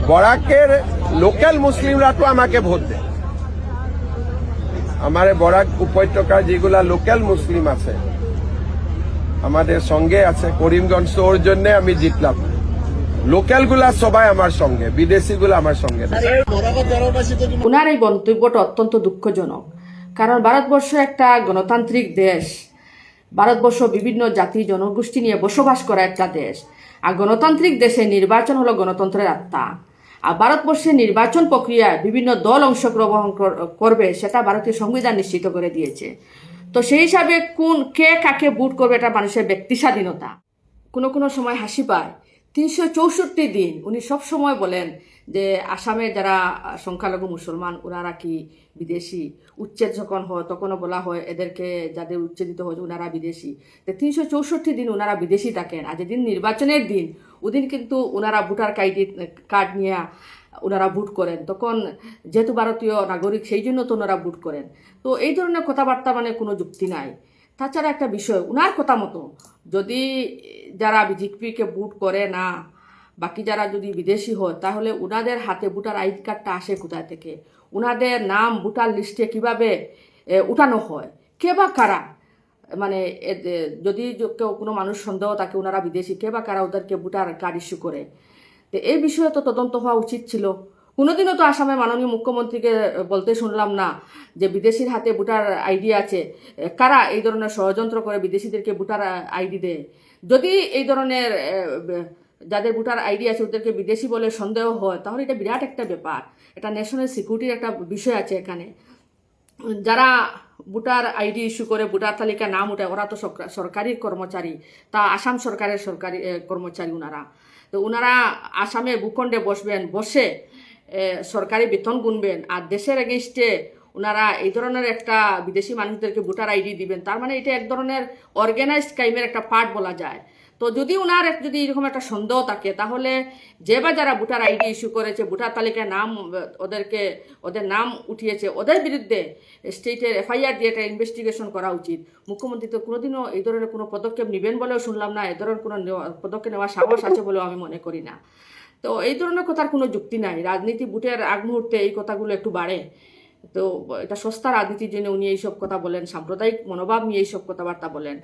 বরাকের local মুসলিমরা তো আমাকে ভোট দেয়। আমার বরাক উপত্যকার যেগুলা লোকাল মুসলিম আছে আমাদের সঙ্গে আছে, করিমগঞ্জ ওর জন্য আমি জিতলাম। লোকাল গুলা সবাই আমার সঙ্গে, বিদেশি গুলা আমার সঙ্গে। ওনার এই মন্তব্যটা অত্যন্ত দুঃখজনক, কারণ ভারতবর্ষ একটা গণতান্ত্রিক দেশ। ভারতবর্ষ বিভিন্ন জাতি জনগোষ্ঠী নিয়ে বসবাস করা একটা দেশ, আর গণতান্ত্রিক দেশে নির্বাচন হলো গণতন্ত্রের আত্মা। আর ভারতবর্ষের নির্বাচন প্রক্রিয়ায় বিভিন্ন দল অংশগ্রহণ করবে সেটা ভারতীয় সংবিধান নিশ্চিত করে দিয়েছে। তো সেই হিসাবে কে কাকে ভোট করবে এটা মানুষের ব্যক্তি স্বাধীনতা। কোনো সময় হাসি পায়, 364 দিন উনি সব সময় বলেন যে আসামে যারা সংখ্যালঘু মুসলমান ওনারা কি বিদেশি, উচ্ছেদ যখন হয় তখনও বলা হয় এদেরকে যাদের উচ্ছেদিত হয় ওনারা বিদেশি। তো 364 দিন ওনারা বিদেশি থাকেন, আর যেদিন নির্বাচনের দিন ওদিন কিন্তু ওনারা ভোটার কার্ড নিয়ে ওনারা ভোট করেন। তখন যেহেতু ভারতীয় নাগরিক সেই জন্য তো ওনারা ভোট করেন। তো এই ধরনের কথাবার্তা মানে কোনো যুক্তি নাই। তাছাড়া একটা বিষয়, উনার কথা মতো যদি যারা বিজেপিকে ভোট করে না, বাকি যারা যদি বিদেশি হয়, তাহলে উনাদের হাতে ভোটার আইডি কার্ডটা আসে কোথায় থেকে? উনাদের নাম ভোটার লিস্টে কিভাবে উঠানো হয়? কে বা কারা, মানে যদি কেউ কোনো মানুষ সন্দেহ থাকে ওনারা বিদেশি, কে বা কারা ওদেরকে ভোটার কার্ড ইস্যু করে? তো এই বিষয়ে তো তদন্ত হওয়া উচিত ছিল। কোনোদিনও তো আসামের মাননীয় মুখ্যমন্ত্রীকে বলতে শুনলাম না যে বিদেশির হাতে ভোটার আইডি আছে। কারা এই ধরনের ষড়যন্ত্র করে বিদেশিদেরকে ভোটার আইডি দেয়? যদি এই ধরনের যাদের ভোটার আইডি আছে ওদেরকে বিদেশি বলে সন্দেহ হয়, তাহলে এটা বিরাট একটা ব্যাপার, এটা ন্যাশনাল সিকিউরিটির একটা বিষয় আছে এখানে। যারা ভোটার আইডি ইস্যু করে ভোটার তালিকা নাম উঠায় ওরা তো সরকারি কর্মচারী, তা আসাম সরকারের সরকারি কর্মচারী ওনারা। তো ওনারা আসামের ভূখণ্ডে বসবেন, বসে সরকারি বেতন গুনবেন, আর দেশের এগেইনস্টে ওনারা এই ধরনের একটা বিদেশি মানুষদেরকে ভোটার আইডি দিবেন। তার মানে এটা এক ধরনের অর্গানাইজড ক্রাইমের একটা পার্ট বলা যায়। তো যদি ওনার যদি এরকম একটা সন্দেহ থাকে, তাহলে যে বা যারা ভোটার আইডি ইস্যু করেছে, ভোটার তালিকায় নাম ওদের নাম উঠিয়েছে, ওদের বিরুদ্ধে স্টেটের এফআইআর দিয়ে একটা ইনভেস্টিগেশন করা উচিত। মুখ্যমন্ত্রী তো কোনোদিনও এই ধরনের কোনো পদক্ষেপ নেবেন বলেও শুনলাম না, এই ধরনের কোনো পদক্ষেপ নেওয়ার সাহস আছে বলেও আমি মনে করি না। তো এই ধরনের কথার কোনো যুক্তি নাই। রাজনীতি ভোটের আগ মুহূর্তে এই কথাগুলো একটু বাড়ে, তো এটা সস্তা রাজনীতির জন্য উনি এইসব কথা বলেন, সাম্প্রদায়িক মনোভাব নিয়ে এইসব কথাবার্তা বলেন।